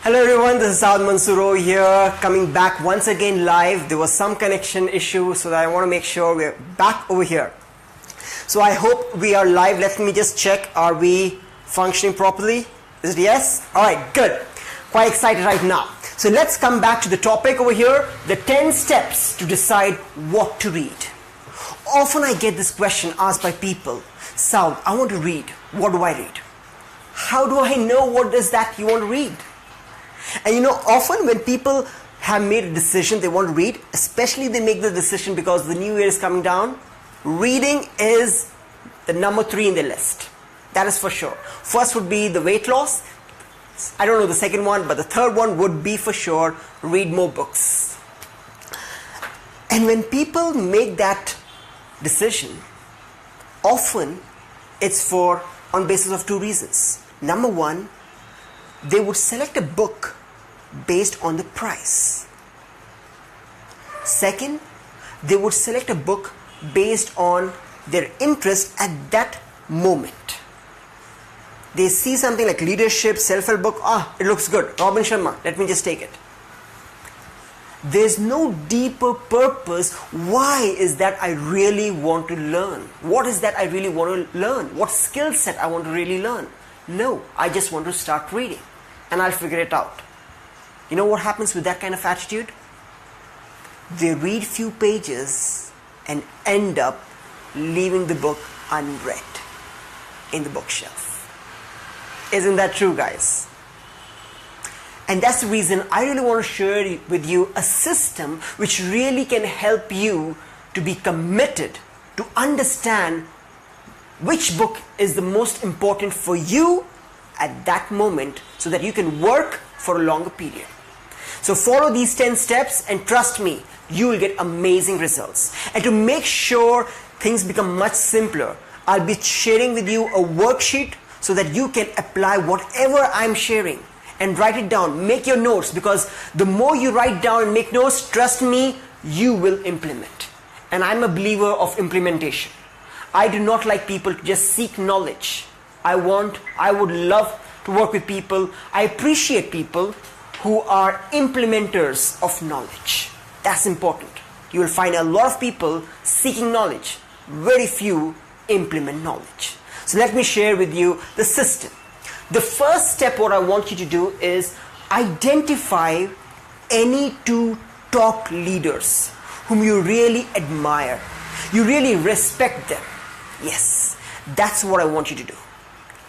Hello everyone, this is Saud here, coming back once again live. There was some connection issue, so that I want to make sure we're back over here. So I hope we are live. Let me just check, are we functioning properly? Is it yes? Alright, good. Quite excited right now. So let's come back to the topic over here, the 10 steps to decide what to read. Often I get this question asked by people, Saud, I want to read. What do I read? How do I know what is that you want to read? And often when people have made a decision they want to read, especially they make the decision because the new year is coming down, reading is the number 3 in the list. That is for sure. First would be the weight loss. I don't know the second one, but the third one would be for sure, read more books. And when people make that decision, often it's on basis of 2 reasons. Number 1, they would select a book based on the price. Second, they would select a book based on their interest at that moment. They see something like leadership, self-help book, it looks good, Robin Sharma, let me just take it. There's no deeper purpose. Why is that I really want to learn? What is that I really want to learn? What skill set I want to really learn? No, I just want to start reading and I'll figure it out. You know what happens with that kind of attitude? They read few pages and end up leaving the book unread in the bookshelf. Isn't that true, guys? And that's the reason I really want to share with you a system which really can help you to be committed, to understand which book is the most important for you at that moment so that you can work for a longer period. So follow these 10 steps and trust me, you will get amazing results. And to make sure things become much simpler, I'll be sharing with you a worksheet so that you can apply whatever I'm sharing and write it down. Make your notes, because the more you write down and make notes, trust me, you will implement. And I'm a believer of implementation. I do not like people to just seek knowledge. I would love to work with people. I appreciate people who are implementers of knowledge. That's important. You will find a lot of people seeking knowledge. Very few implement knowledge. So let me share with you the system. The first step what I want you to do is identify any 2 top leaders whom you really admire. You really respect them. Yes, that's what I want you to do.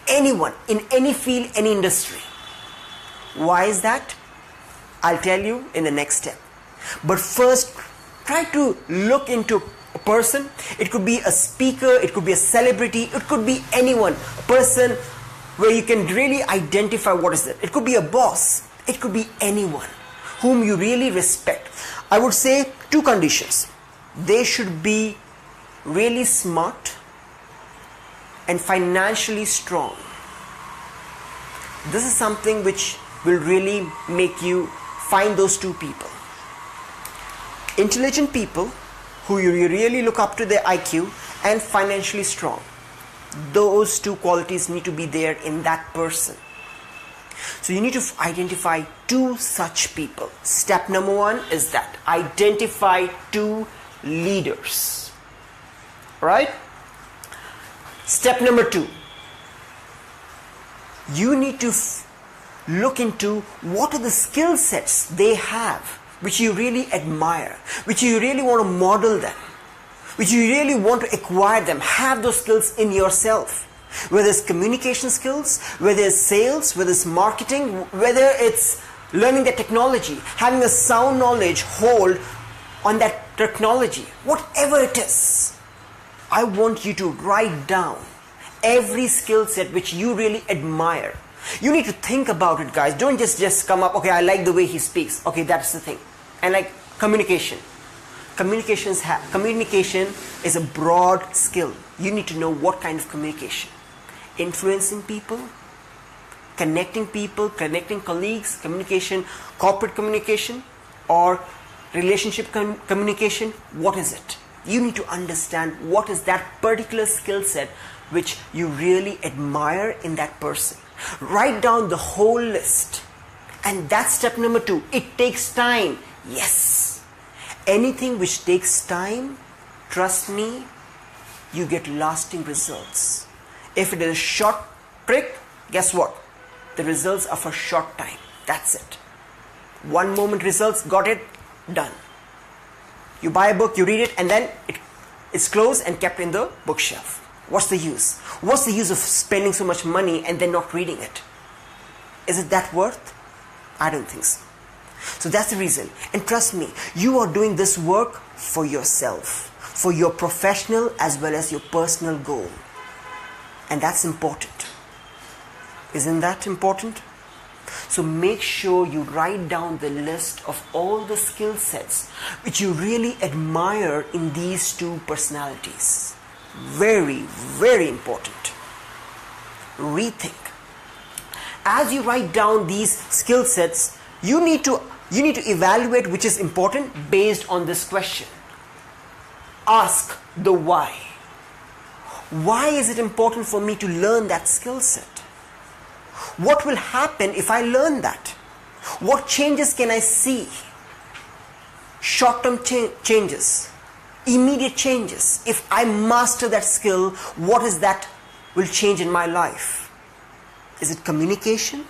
Anyone, in any field, any industry. Why is that? I'll tell you in the next step. But first, try to look into a person. It could be a speaker, it could be a celebrity, it could be anyone, a person where you can really identify what is it. It could be a boss, it could be anyone whom you really respect. I would say 2 conditions. They should be really smart and financially strong. This is something which will really make you find those 2 people. Intelligent people who you really look up to their IQ, and financially strong. Those 2 qualities need to be there in that person. So you need to identify 2 such people. Step number 1 is that. Identify 2 leaders. Right? Step number 2. You need to look into what are the skill sets they have which you really admire, which you really want to model them, which you really want to acquire them, have those skills in yourself. Whether it's communication skills, whether it's sales, whether it's marketing, whether it's learning the technology, having a sound knowledge hold on that technology, whatever it is, I want you to write down every skill set which you really admire. You need to think about it, guys. Don't just come up, okay, I like the way he speaks. Okay, that's the thing. And like communication. Communication is a broad skill. You need to know what kind of communication. Influencing people, connecting colleagues, communication, corporate communication, or relationship communication. What is it? You need to understand what is that particular skill set which you really admire in that person. Write down the whole list. And that's step number 2. It takes time. Yes. Anything which takes time, trust me, you get lasting results. If it is a short trick, guess what? The results are for short time. That's it. One moment results, got it, done. You buy a book, you read it, and then it's closed and kept in the bookshelf. What's the use? What's the use of spending so much money and then not reading it? Is it that worth? I don't think so. So that's the reason. And trust me, you are doing this work for yourself, for your professional as well as your personal goal. And that's important. Isn't that important? So make sure you write down the list of all the skill sets which you really admire in these two personalities. Very, very important. Rethink. As you write down these skill sets, you need to evaluate which is important based on this question. Ask the why. Why is it important for me to learn that skill set? What will happen if I learn that? What changes can I see? Short-term changes, immediate changes. If I master that skill, what is that will change in my life? Is it communication?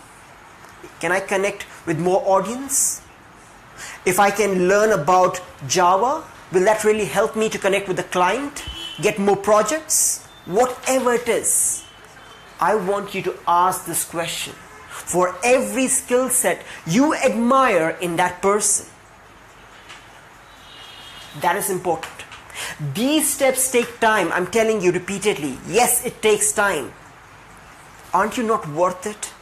Can I connect with more audience? If I can learn about Java, will that really help me to connect with the client, get more projects? Whatever it is, I want you to ask this question for every skill set you admire in that person. That is important. These steps take time. I'm telling you repeatedly. Yes, it takes time. Aren't you not worth it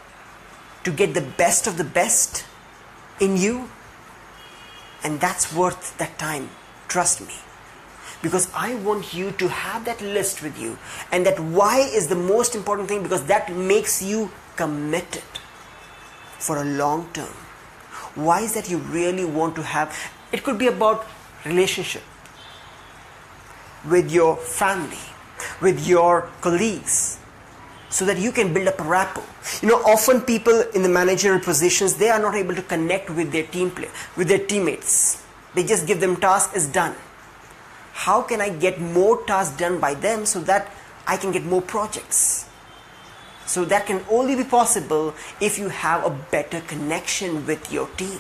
to get the best of the best in you? And that's worth that time. Trust me. Because I want you to have that list with you. And that why is the most important thing, because that makes you committed for a long term. Why is that you really want to have? It could be about relationship with your family, with your colleagues, so that you can build up a rapport. Often people in the managerial positions, they are not able to connect with their with their teammates. They just give them tasks, it's done. How can I get more tasks done by them so that I can get more projects? So that can only be possible if you have a better connection with your team.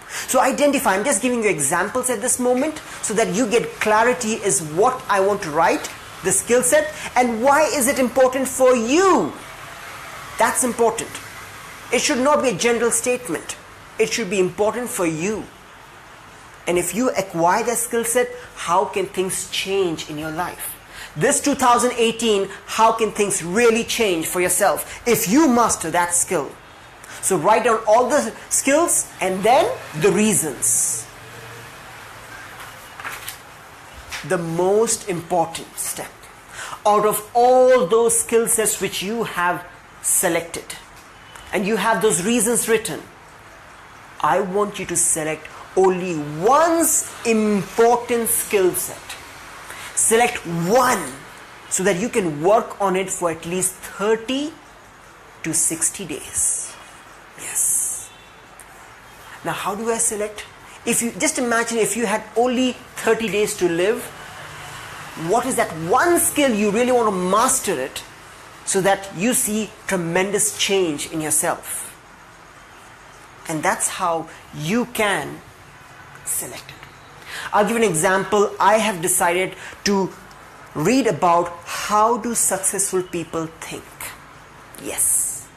So identify, I'm just giving you examples at this moment so that you get clarity is what I want to write, the skill set, and why is it important for you. That's important. It should not be a general statement. It should be important for you. And if you acquire that skill set, how can things change in your life? This 2018, how can things really change for yourself if you master that skill? So write down all the skills and then the reasons. The most important step out of all those skill sets which you have selected and you have those reasons written, I want you to select only one important skill set. Select one so that you can work on it for at least 30 to 60 days. Yes. Now how do I select? If you just imagine if you had only 30 days to live, what is that one skill you really want to master it so that you see tremendous change in yourself? And that's how you can select it. I'll give you an example. I have decided to read about how do successful people think. Yes.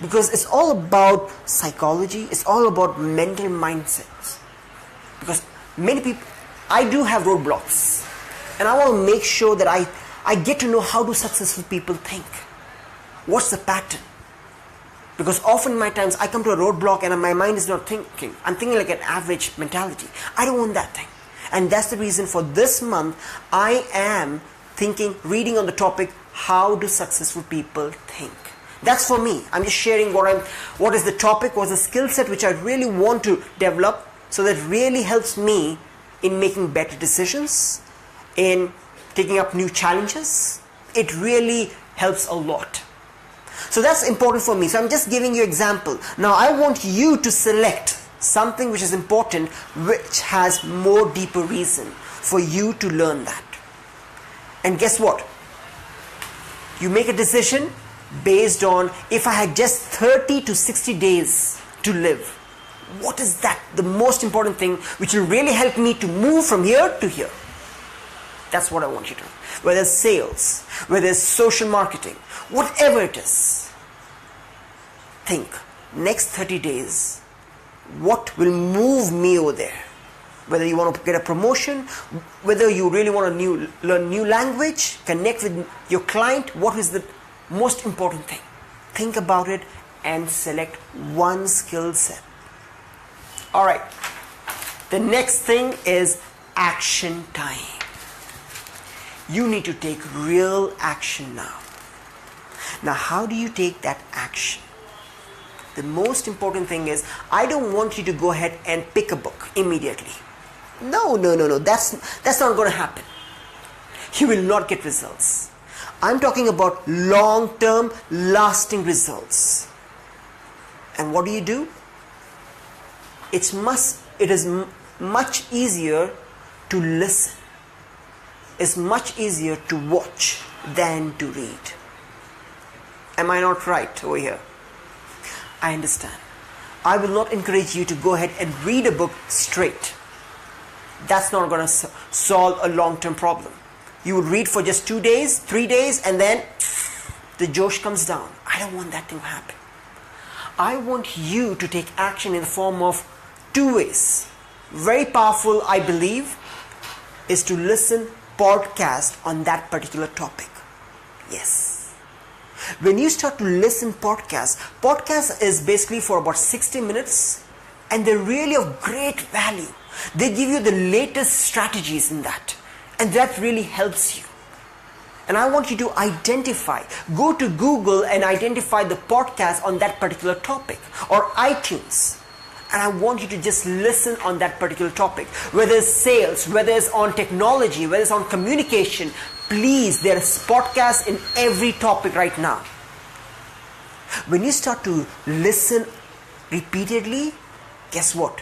Because it's all about psychology. It's all about mental mindsets. Because many people, I do have roadblocks. And I want to make sure that I get to know how do successful people think. What's the pattern? Because often my times I come to a roadblock and my mind is not thinking. I'm thinking like an average mentality. I don't want that thing. And that's the reason for this month I am reading on the topic, how do successful people think? That's for me. I'm just sharing what is the topic, what's the skill set which I really want to develop so that really helps me in making better decisions, in taking up new challenges. It really helps a lot. So that's important for me. So I'm just giving you example. Now I want you to select something which is important, which has more deeper reason for you to learn that. And guess what? You make a decision based on, if I had just 30 to 60 days to live, what is that? The most important thing which will really help me to move from here to here. That's what I want you to do. Whether it's sales, whether it's social marketing, whatever it is. Think, next 30 days, what will move me over there? Whether you want to get a promotion, whether you really want to learn new language, connect with your client, what is the most important thing? Think about it and select one skill set. Alright, the next thing is action time. You need to take real action now. Now, how do you take that action? The most important thing is, I don't want you to go ahead and pick a book immediately. No. That's not going to happen. You will not get results. I'm talking about long-term, lasting results. And what do? It is much easier to listen. It's much easier to watch than to read. Am I not right over here? I understand. I will not encourage you to go ahead and read a book straight. That's not going to solve a long-term problem. You would read for just 2 days, 3 days, and then the josh comes down. I don't want that to happen. I want you to take action in the form of 2 ways. Very powerful, I believe, is to listen podcast on that particular topic. Yes. When you start to listen podcast is basically for about 60 minutes, and they're really of great value. They give you the latest strategies in that, and that really helps you. And I want you to go to Google and identify the podcast on that particular topic, or iTunes. And I want you to just listen on that particular topic. Whether it's sales, whether it's on technology, whether it's on communication, please, there is podcasts in every topic right now. When you start to listen repeatedly, guess what?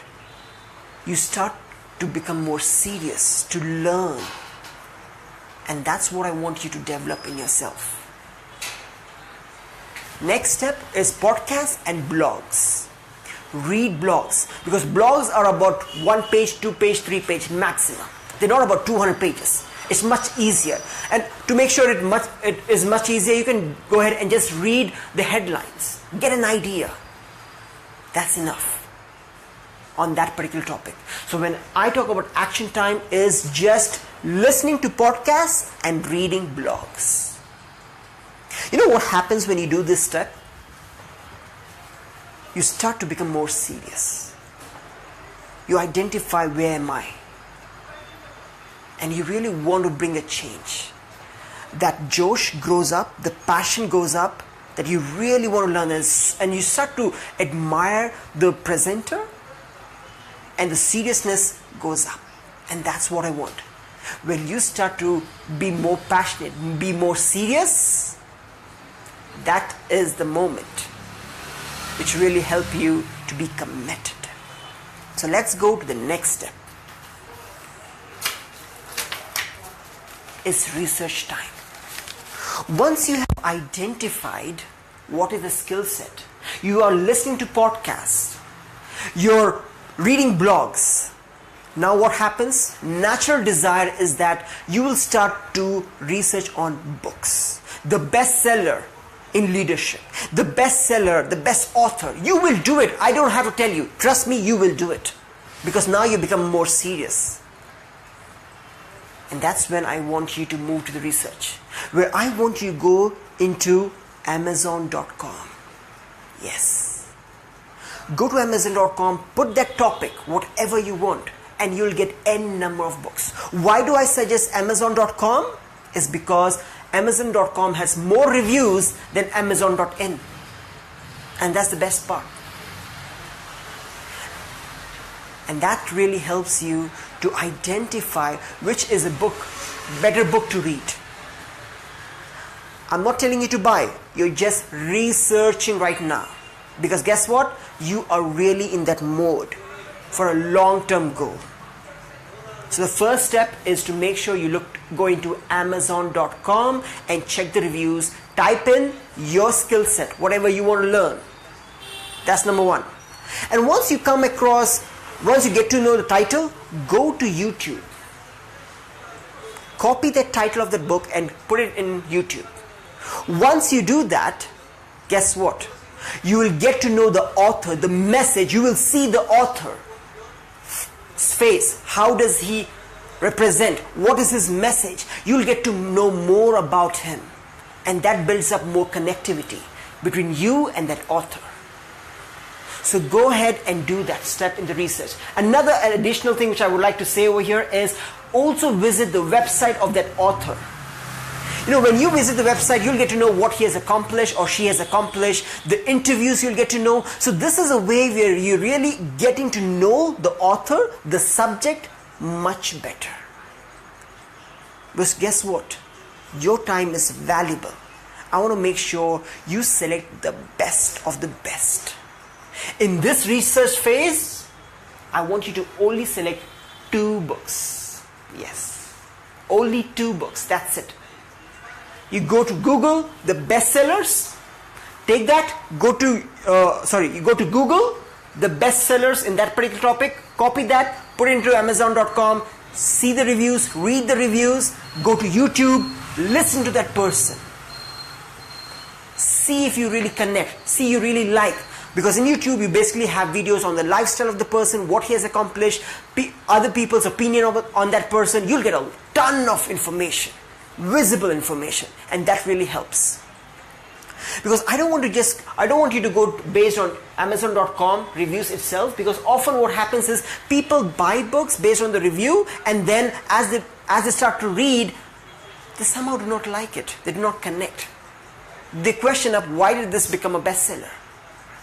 You start to become more serious, to learn. And that's what I want you to develop in yourself. Next step is podcasts and blogs. Read blogs, because blogs are about 1 page, 2 page, 3 page maximum. They're not about 200 pages. It's much easier. And to make sure it is much easier, you can go ahead and just read the headlines. Get an idea. That's enough on that particular topic. So when I talk about action time, is just listening to podcasts and reading blogs. You know what happens when you do this step? You start to become more serious. You identify, where am I? And you really want to bring a change. That josh grows up, the passion goes up, that you really want to learn, and you start to admire the presenter, and the seriousness goes up. And that's what I want. When you start to be more passionate, be more serious, that is the moment which really help you to be committed. So let's go to the next step. It's research time. Once you have identified what is the skill set, you are listening to podcasts, you're reading blogs. Now what happens? Natural desire is that you will start to research on books. The bestseller in leadership, the bestseller, the best author. You will do it. I don't have to tell you. Trust me, you will do it. Because now you become more serious. And that's when I want you to move to the research, where I want you to go into Amazon.com. Yes. Go to Amazon.com, put that topic, whatever you want, and you'll get n number of books. Why do I suggest Amazon.com? Is because Amazon.com has more reviews than Amazon.in. And that's the best part. And that really helps you to identify which is a better book to read. I'm not telling you to buy. You're just researching right now. Because guess what? You are really in that mode for a long-term goal. So the first step is to make sure you go into Amazon.com and check the reviews. Type in your skill set, whatever you want to learn. That's number one. And once you get to know the title, go to YouTube. Copy the title of the book and put it in YouTube. Once you do that, guess what? You will get to know the author, the message. You will see the author's face. How does he represent? What is his message? You'll get to know more about him. And that builds up more connectivity between you and that author. So go ahead and do that step in the research. Another additional thing which I would like to say over here is also visit the website of that author. When you visit the website, you'll get to know what he has accomplished or she has accomplished, the interviews you'll get to know. So this is a way where you're really getting to know the author, the subject much better. Because guess what? Your time is valuable. I want to make sure you select the best of the best. In this research phase, I want you to only select 2 books. Yes, only 2 books. That's it. You go to Google, the bestsellers. Take that. You go to Google, the bestsellers in that particular topic. Copy that. Put it into Amazon.com. See the reviews. Read the reviews. Go to YouTube. Listen to that person. See if you really connect. See you really like. Because in YouTube, you basically have videos on the lifestyle of the person, what he has accomplished, other people's opinion on that person. You'll get a ton of information, visible information, and that really helps. Because I don't want you to go based on Amazon.com reviews itself, because often what happens is people buy books based on the review, and then as they start to read, they somehow do not like it. They do not connect. They question up, why did this become a bestseller?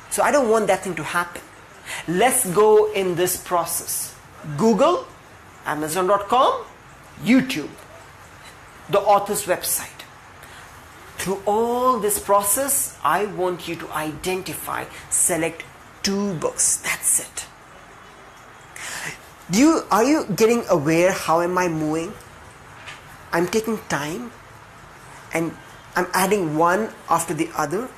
So I don't want that thing to happen. Let's go in this process. Google, Amazon.com, YouTube, the author's website. Through all this process, I want you to identify, select 2 books. That's it. Are you getting aware how am I moving? I'm taking time and I'm adding one after the other,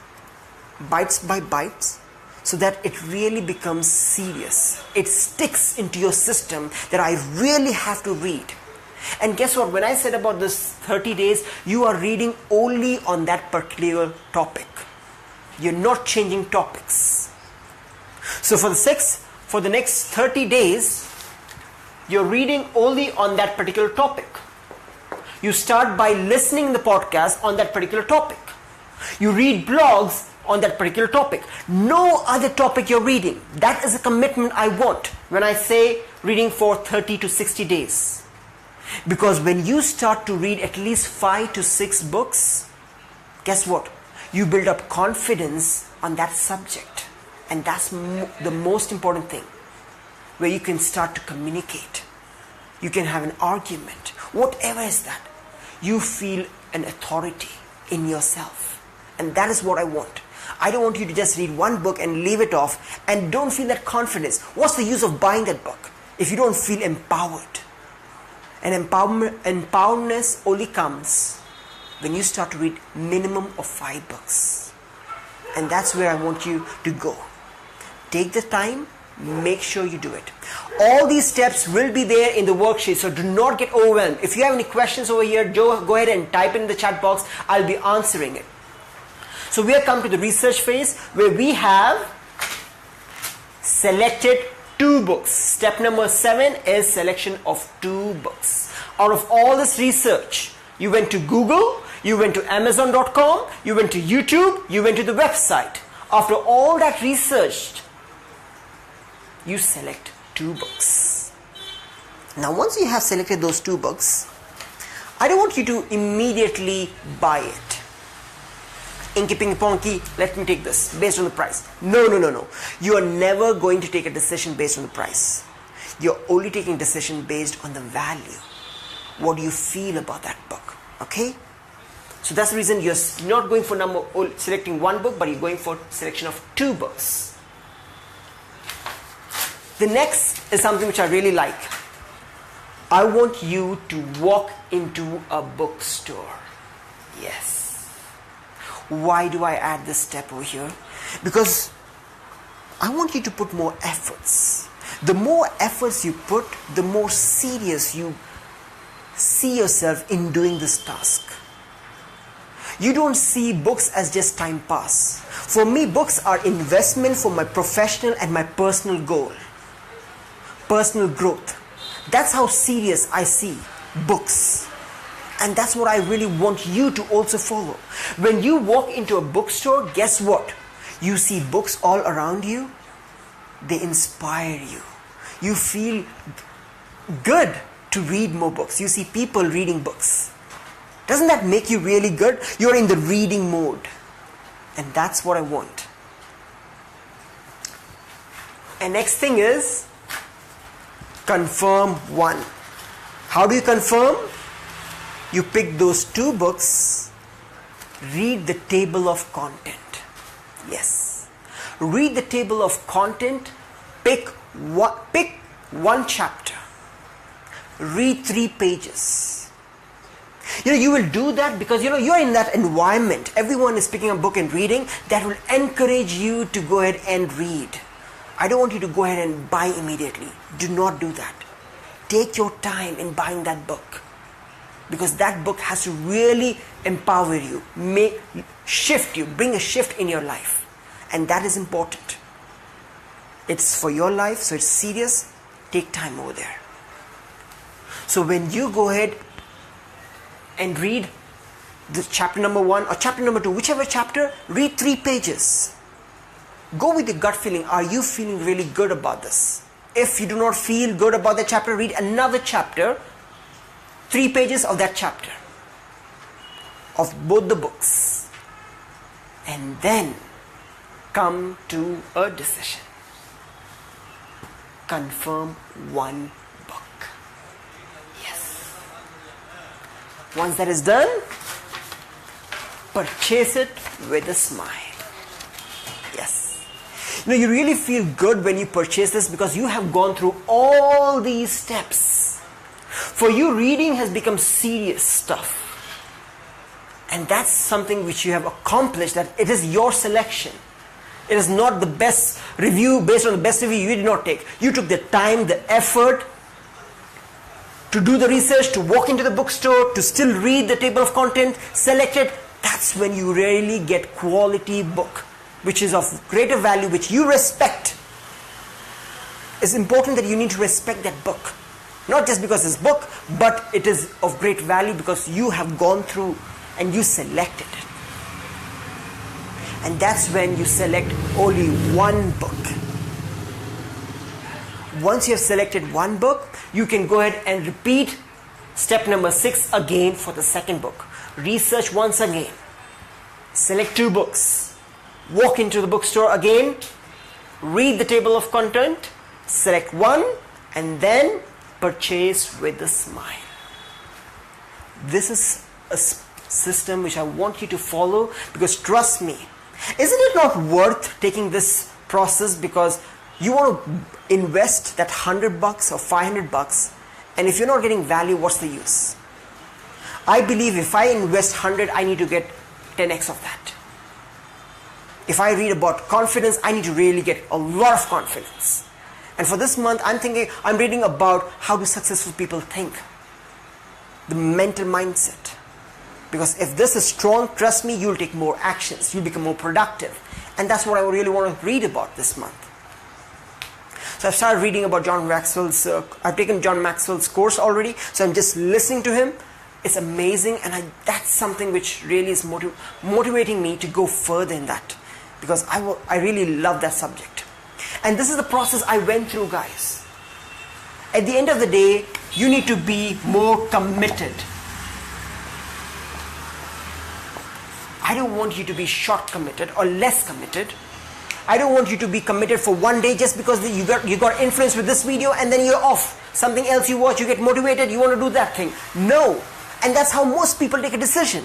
bites by bites, so that it really becomes serious. It sticks into your system that I really have to read. And guess what? When I said about this 30 days, you are reading only on that particular topic. You're not changing topics. So for the next 30 days, you're reading only on that particular topic. You start by listening the podcast on that particular topic. You read blogs on that particular topic. No other topic you're reading. That is a commitment I want when I say reading for 30 to 60 days. Because when you start to read at least 5 to 6 books, guess what? You build up confidence on that subject. And that's the most important thing. Where you can start to communicate. You can have an argument. Whatever is that. You feel an authority in yourself. And that is what I want. I don't want you to just read one book and leave it off and don't feel that confidence. What's the use of buying that book if you don't feel empowered? And empoweredness only comes when you start to read minimum of 5 books. And that's where I want you to go. Take the time, make sure you do it. All these steps will be there in the worksheet, so do not get overwhelmed. If you have any questions over here, go ahead and type in the chat box. I'll be answering it. So we have come to the research phase where we have selected 2 books. Step number 7 is selection of 2 books. Out of all this research, you went to Google, you went to Amazon.com, you went to YouTube, you went to the website. After all that research, you select 2 books. Now once you have selected those 2 books, I don't want you to immediately buy it. Inky pinky ponky, let me take this based on the price. No. You are never going to take a decision based on the price. You're only taking a decision based on the value. What do you feel about that book? Okay? So that's the reason you're not going for selecting one book, but you're going for selection of 2 books. The next is something which I really like. I want you to walk into a bookstore. Yes. Why do I add this step over here? Because I want you to put more efforts. The more efforts you put, the more serious you see yourself in doing this task. You don't see books as just time pass. For me, books are investment for my professional and my personal goal. Personal growth. That's how serious I see books. And that's what I really want you to also follow. When you walk into a bookstore, guess what? You see books all around you. They inspire you. You feel good to read more books. You see people reading books. Doesn't that make you really good? You're in the reading mode. And that's what I want. And next thing is confirm one. How do you confirm? You pick those 2 books, read the table of content. Yes. Read the table of content, pick one chapter, read 3 pages. You will do that because you're in that environment. Everyone is picking a book and reading. That will encourage you to go ahead and read. I don't want you to go ahead and buy immediately. Do not do that. Take your time in buying that book. Because that book has to really empower you, bring a shift in your life. And that is important. It's for your life, so it's serious. Take time over there. So when you go ahead and read the chapter number 1 or chapter number 2, whichever chapter, read 3 pages. Go with the gut feeling. Are you feeling really good about this? If you do not feel good about the chapter, read another chapter. 3 pages of that chapter of both the books, and then come to a decision. Confirm one book. Yes. Once that is done, purchase it with a smile. Yes. You really feel good when you purchase this because you have gone through all these steps. For you, reading has become serious stuff. And that's something which you have accomplished, that it is your selection. It is not the best review, based on the best review you did not take. You took the time, the effort to do the research, to walk into the bookstore, to still read the table of content, select it. That's when you really get quality book, which is of greater value, which you respect. It's important that you need to respect that book. Not just because it's a book, but it is of great value because you have gone through and you selected it. And that's when you select only one book. Once you have selected one book, you can go ahead and repeat step number 6 again for the second book. Research once again. Select 2 books. Walk into the bookstore again. Read the table of content. Select one and then purchase with a smile. This is a system which I want you to follow because trust me, isn't it not worth taking this process because you want to invest that $100 or $500 and if you're not getting value, what's the use? I believe if I invest 100, I need to get 10x of that. If I read about confidence, I need to really get a lot of confidence. And for this month, I'm reading about how do successful people think. The mental mindset. Because if this is strong, trust me, you'll take more actions. You'll become more productive. And that's what I really want to read about this month. So I've started reading about John Maxwell's, I've taken John Maxwell's course already. So I'm just listening to him. It's amazing. And that's something which really is motivating me to go further in that. Because I really love that subject. And this is the process I went through, guys. At the end of the day, you need to be more committed. I don't want you to be short committed or less committed. I don't want you to be committed for one day just because you got influenced with this video and then you're off. Something else you watch, you get motivated, you want to do that thing. No. And that's how most people take a decision.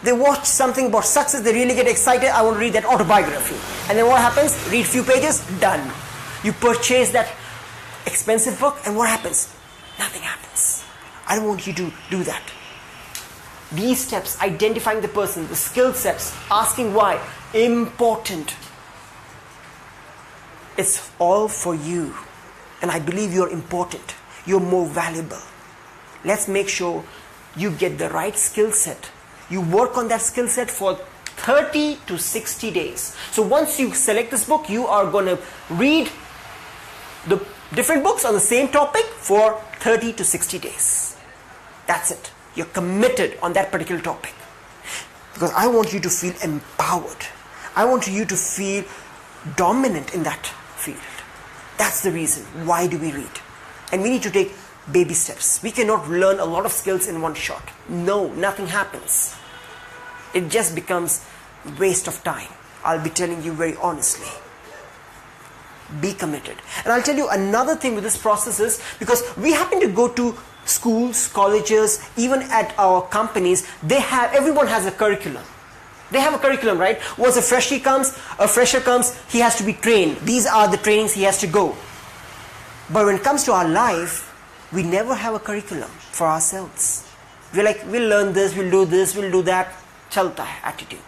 They watch something about success, they really get excited, I want to read that autobiography. And then what happens? Read few pages, done. You purchase that expensive book, and what happens? Nothing happens. I don't want you to do that. These steps, identifying the person, the skill sets, asking why, important. It's all for you. And I believe you're important. You're more valuable. Let's make sure you get the right skill set. You work on that skill set for 30 to 60 days. So once you select this book, you are going to read the different books on the same topic for 30 to 60 days. That's it. You're committed on that particular topic. Because I want you to feel empowered. I want you to feel dominant in that field. That's the reason. Why do we read? And we need to take baby steps. We cannot learn a lot of skills in one shot. No, nothing happens. It just becomes waste of time. I'll be telling you very honestly. Be committed. And I'll tell you another thing with this process is, because we happen to go to schools, colleges, even at our companies, everyone has a curriculum. They have a curriculum, right? Once a fresher comes, he has to be trained. These are the trainings he has to go. But when it comes to our life, we never have a curriculum for ourselves. We're like, we'll learn this, we'll do that. Chalta attitude.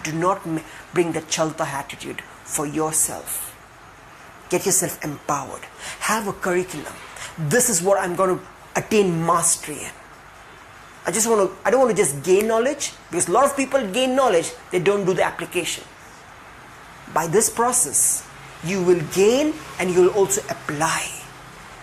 Do not bring the chalta attitude for yourself. Get yourself empowered. Have a curriculum. This is what I'm going to attain mastery in. I don't want to just gain knowledge, because a lot of people gain knowledge, they don't do the application. By this process, you will gain and you will also apply.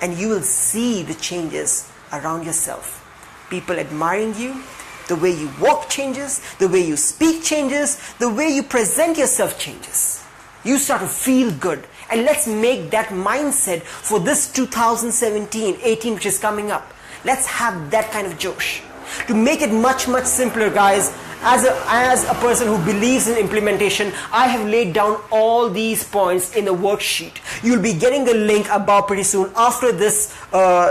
And you will see the changes around yourself. People admiring you, the way you walk changes, the way you speak changes, the way you present yourself changes. You start to feel good. And let's make that mindset for this 2017-18 which is coming up. Let's have that kind of josh. To make it much, much simpler, guys, as a person who believes in implementation, I have laid down all these points in a worksheet. You'll be getting the link above pretty soon. After this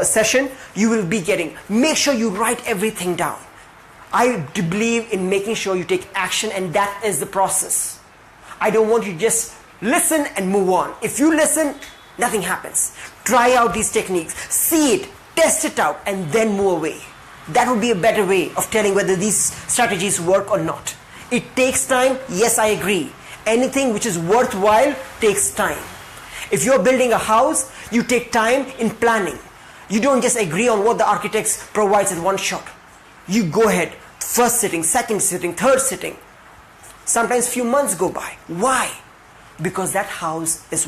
session, you will be getting. Make sure you write everything down. I believe in making sure you take action, and that is the process. I don't want you to just listen and move on. If you listen, nothing happens. Try out these techniques. See it, test it out, and then move away. That would be a better way of telling whether these strategies work or not. It takes time. Yes, I agree. Anything which is worthwhile takes time. If you're building a house, you take time in planning. You don't just agree on what the architects provides in one shot. You go ahead, first sitting, second sitting, third sitting. Sometimes few months go by. Why? Because that house is